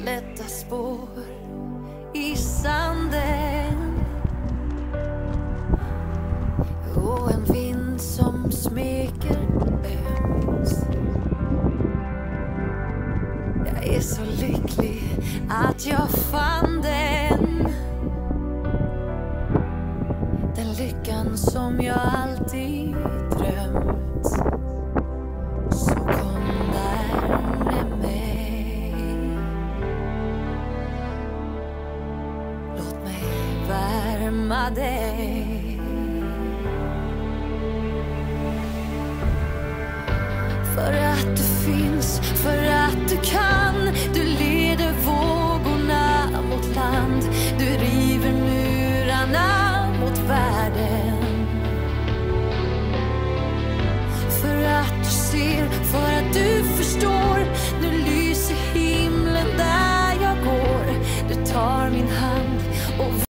lätta spår i sanden och en vind som smeker ömt. Jag är så lycklig att jag fann den lyckan som jag alltid drömt. Så kom närmare mig, låt mig värma dig. För att du finns, för att du kan.